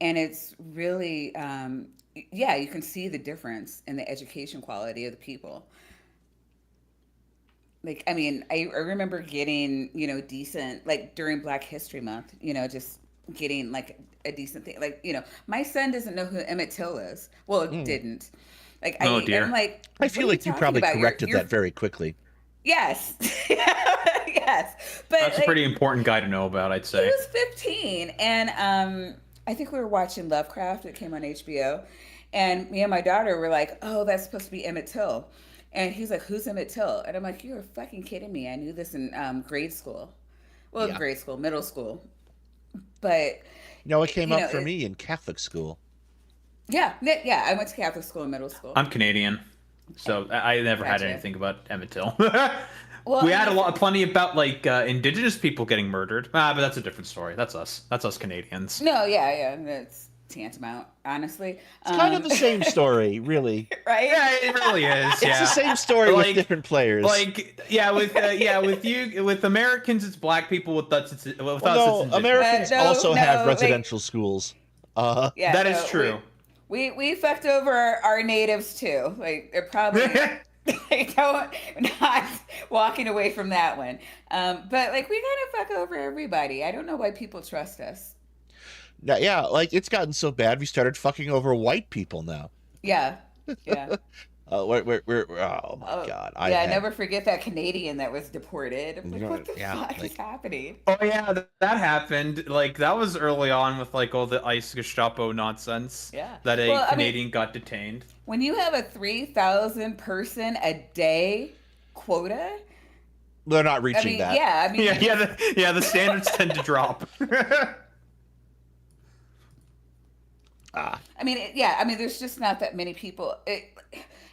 And it's really, yeah, you can see the difference in the education quality of the people. Like, I mean, I remember getting, decent, like during Black History Month, just getting like a decent thing. Like, my son doesn't know who Emmett Till is. Well, it Mm. didn't. Like, Oh, I'm dear. like, I what feel are like you talking probably about? corrected that very quickly. Yes. Yeah, yes, but That's a like, pretty important guy to know about, I'd he say. was 15, and I think we were watching Lovecraft. It came on HBO, and me and my daughter were like, "Oh, that's supposed to be Emmett Till," and he's like, "Who's Emmett Till?" And I'm like, "You're fucking kidding me! I knew this in grade school, well, Yeah. grade school, middle school, but It came you up know, for me in Catholic school. yeah, yeah. I went to Catholic school in middle school. I'm Canadian, so I never had Gotcha. anything about Emmett Till. Well, We had plenty about like indigenous people getting murdered. But that's a different story. That's us. That's us Canadians. No, yeah, that's tantamount, honestly. It's kind of the same story, really. Right? Yeah, it really is. It's Yeah. the same story Like- with different players. With you, with Americans, it's black people. With us, it's well, indigenous. no, Americans No, also have like- residential schools. Yeah, That is no, true. We fucked over our natives too. Like they're probably not walking away from that one. But like we gotta fuck over everybody. I don't know why people trust us. Yeah, like it's gotten so bad we started fucking over white people now. Yeah, yeah. We're oh my Oh, god. I never forget that Canadian that was deported. I'm like, Yeah, what the yeah, fuck like- is happening? Oh yeah, that happened. Like that was early on with like all the ICE Gestapo nonsense. Yeah. That a Well, I mean- Canadian got detained. When you have a 3,000 person a day quota, They're not I reaching mean, that. yeah, I mean, The standards tend to drop. Ah, I mean, yeah, I mean, there's just not that many people.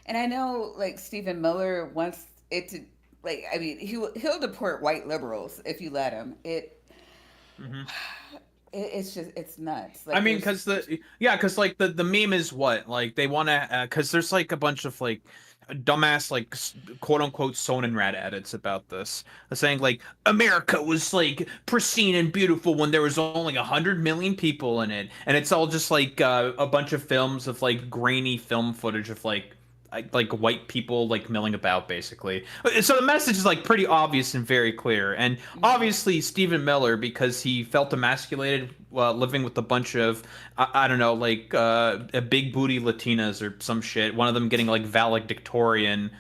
And I know, like Stephen Miller wants it to, like, I mean, he'll deport white liberals if you let him. Mhm. It's just it's nuts. Like, I mean, there's- because like the meme is what like they want to because there's like a bunch of like dumbass like quote unquote Sonenrad edits about this, saying like America was like pristine and beautiful when there was only 100 million people in it, and it's all just like a bunch of films of like grainy film footage of like white people like milling about basically. So the message is like pretty obvious and very clear, and obviously Stephen Miller, because he felt emasculated living with a bunch of I don't know like big booty Latinas or some shit, one of them getting like valedictorian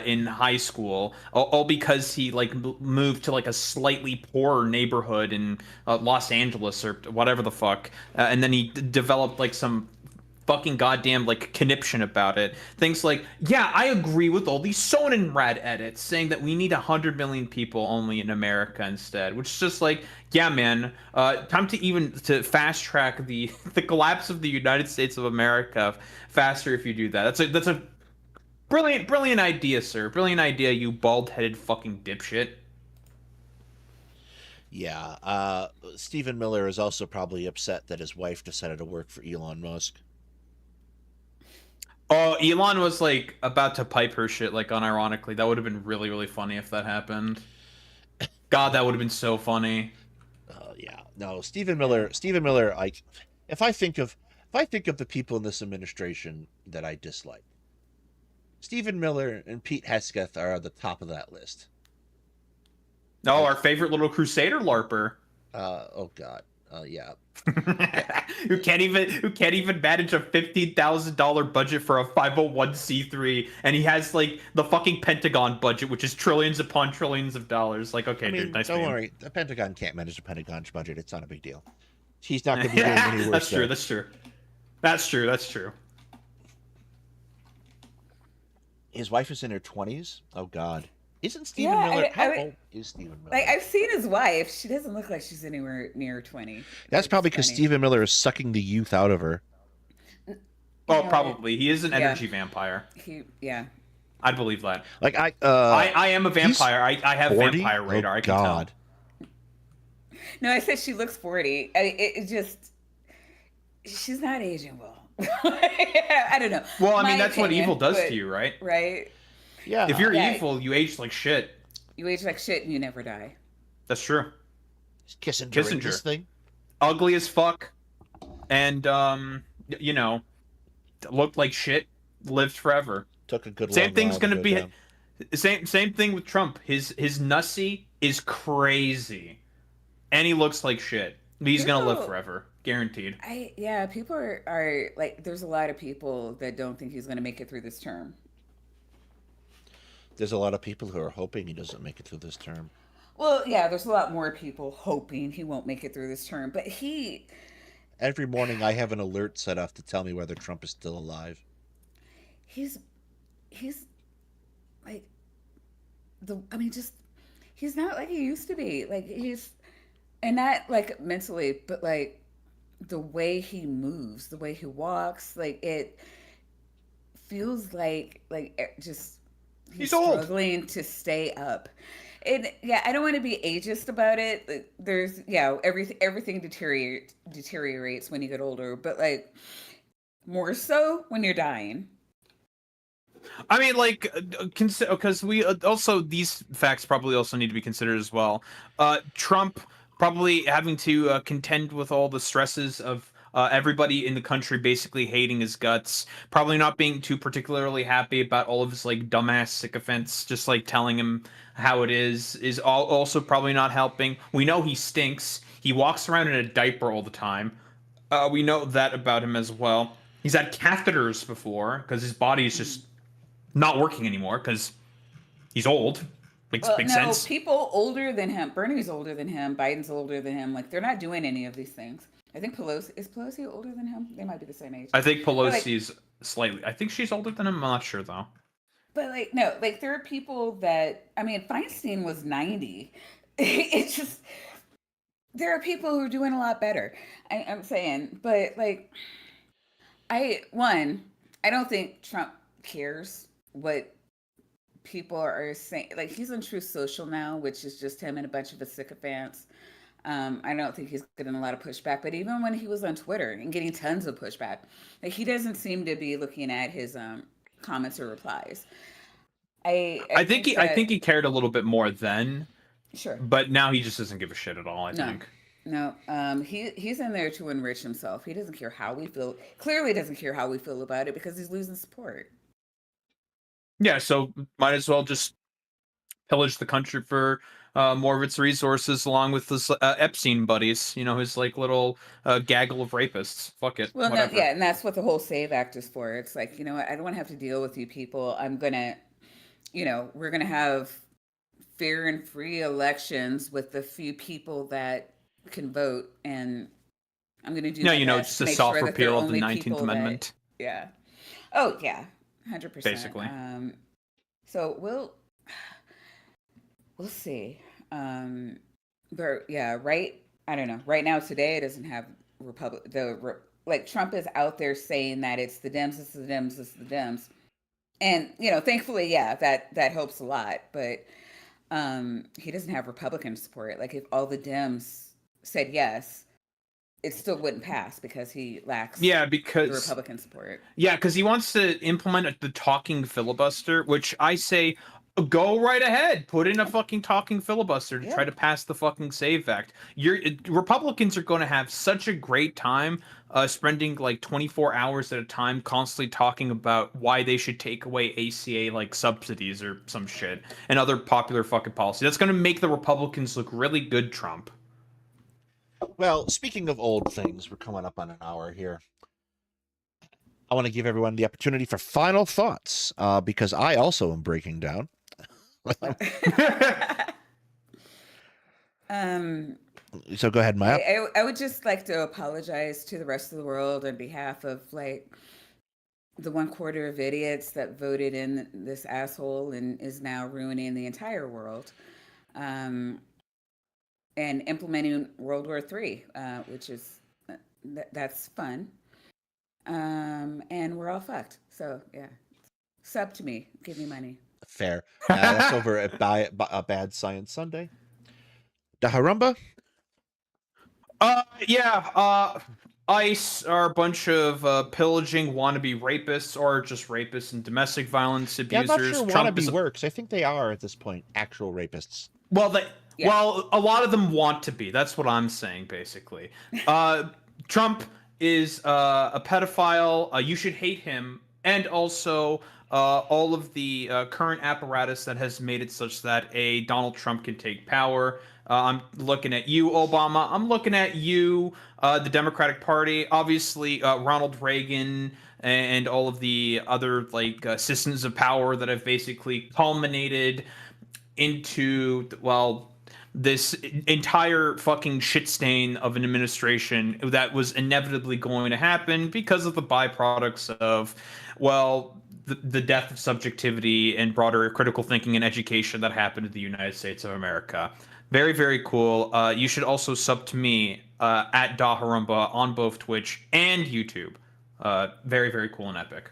in high school, all because he like moved to like a slightly poorer neighborhood in Los Angeles or whatever the fuck, and then he developed like some fucking goddamn like conniption about it. Things like, yeah, I agree with all these Sonenrad edits saying that we need 100 million people only in America instead, which is just like, yeah, man, time to fast track the collapse of the United States of America faster if you do that. That's a brilliant idea, sir. Brilliant idea, you bald-headed fucking dipshit. yeah. Stephen Miller is also probably upset that his wife decided to work for Elon Musk. Oh, Elon was like about to pipe her shit like unironically. That would have been really, really funny if that happened. God, that would have been so funny. Yeah. No, Stephen Miller. Like, if I think of the people in this administration that I dislike, Stephen Miller and Pete Hegseth are at the top of that list. Oh, our favorite little Crusader LARPer. Oh God. Yeah. who can't even manage a $15,000 budget for a 501c3, and he has like the fucking Pentagon budget, which is trillions upon trillions of dollars. Like, okay, I mean, dude, nice don't name. worry. The Pentagon can't manage the Pentagon's budget. It's not a big deal. He's not going to be doing any worse. That's true. there. That's true. His wife is in her 20s. Oh God. Isn't Stephen Yeah, Miller? How I- old is Stephen Miller? like I've seen his wife. She doesn't look like she's anywhere near 20. That's It's probably because funny. Stephen Miller is sucking the youth out of her. Oh, know, probably. He is an yeah. energy vampire. Yeah. I'd believe that. Like I am a vampire. I have 40? vampire radar. Oh, I can God. tell. No, I said she looks 40. It just she's not aging well. I don't know. Well, I mean, My that's what opinion, evil does but- to you, right? right? Yeah. If you're Yeah. evil, you age like shit. You age like shit and you never die. That's true. Kissinger, in this Kissinger. thing. Ugly as fuck, and you know, looked like shit. Lived forever. Took a good Same long thing's while to gonna go be down. same thing with Trump. His nussy is crazy, and he looks like shit. He's gonna live People- forever, guaranteed. People are like, there's a lot of people that don't think he's going to make it through this term. There's a lot of people who are hoping he doesn't make it through this term. Well, yeah, there's a lot more people hoping he won't make it through this term, but Every morning I have an alert set off to tell me whether Trump is still alive. he's he's like I mean, just he's not like he used to be. Like he's and not like mentally, but like the way he moves, the way he walks, like it feels just he's He's old. struggling to stay up. And yeah, I don't want to be ageist about it. There's everything deteriorates when you get older, but like more so when you're dying. I mean, like, because we also these facts probably also need to be considered as well. Trump probably having to contend with all the stresses of everybody in the country basically hating his guts, probably not being too particularly happy about all of his like dumbass sycophants just like telling him how it is also probably not helping. We know he stinks. He walks around in a diaper all the time. We know that about him as well. He's had catheters before because his body is just not working anymore because he's old. Well, Makes no, sense. people older than him, Bernie's older than him, Biden's older than him. Like they're not doing any of these things. I think Pelosi older than him? They might be the same age. I think But like Pelosi's slightly. I think she's older than him. I'm not sure though. but like no, like there are people that I mean Feinstein was 90. It's just there are people who are doing a lot better. I'm saying, but like I don't think Trump cares what people are saying. Like he's on Truth Social now, which is just him and a bunch of his sycophants. I don't think he's getting a lot of pushback, but even when he was on Twitter and getting tons of pushback, like he doesn't seem to be looking at his comments or replies. I think I that think he cared a little bit more then, sure. but now he just doesn't give a shit at all. I No. think. No, he's in there to enrich himself. He doesn't care how we feel. Clearly, doesn't care how we feel about it because he's losing support. Yeah, so might as well just pillage the country for more of its resources, along with his Epstein buddies. You know, his like little gaggle of rapists. Fuck it, Well, no, whatever. yeah, and that's what the whole Save Act is for. It's like, you know what, I don't want to have to deal with you people. We're gonna have fair and free elections with the few people that can vote, and I'm gonna do Yeah, my you know, best just to a make soft sure that they're repeal of the only 19th people that, Amendment, yeah. Oh yeah, 100%. basically. So we'll see. Um, but yeah, right. I don't know. Right now, today, it doesn't have like Trump is out there saying that it's the Dems, it's the Dems, it's the Dems, and thankfully, yeah, that helps a lot. But he doesn't have Republican support. Like if all the Dems said yes, it still wouldn't pass because he lacks Yeah, the because Republican support. he wants to implement the talking filibuster, which I say go right ahead. Put in a fucking talking filibuster to try Yeah. to pass the fucking Save Act. Republicans are going to have such a great time spending like 24 hours at a time constantly talking about why they should take away ACA like subsidies or some shit and other popular fucking policy. That's going to make the Republicans look really good, Trump. Well, speaking of old things, we're coming up on an hour here. I want to give everyone the opportunity for final thoughts because I also am breaking down. um, So go ahead, Maya. I would just like to apologize to the rest of the world on behalf of like the 1/4 of idiots that voted in this asshole and is now ruining the entire world. Um, and implementing World War III, which is that's fun. And we're all fucked. So yeah, sub to me, give me money. Fair. That's over at Bad Science Sunday. Daharumba? ICE are a bunch of pillaging wannabe rapists or just rapists and domestic violence Yeah, I'm abusers. not sure Trump is wannabe works. I think they are at this point actual rapists. well, Yeah. a lot of them want to be. That's what I'm saying, basically. Trump is a pedophile. You should hate him, and also all of the current apparatus that has made it such that a Donald Trump can take power. I'm looking at you, Obama. I'm looking at you, the Democratic Party. Obviously, Ronald Reagan and all of the other like systems of power that have basically culminated into, well, this entire fucking shit stain of an administration that was inevitably going to happen because of the byproducts of, well, the death of subjectivity and broader critical thinking and education that happened in the United States of America. Very, very cool. You should also sub to me at Daharumba on both Twitch and YouTube. Very, very cool and epic.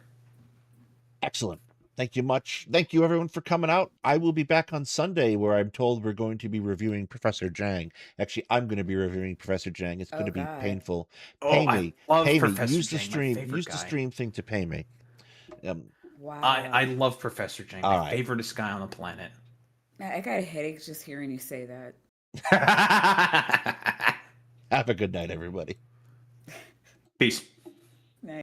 Excellent. Thank you much. Thank you everyone for coming out. I will be back on Sunday where I'm told we're going to be reviewing Professor Jang. Actually, I'm going to be reviewing Professor Jang. It's going to be God. painful. Oh, Pay I me. love Pay me. Professor Use the Jang, my stream. favorite Use the guy. stream thing to pay me. Wow. I love Professor Jang, All my right. favoriteest guy on the planet. I got a headache just hearing you say that. Have a good night, everybody. Peace.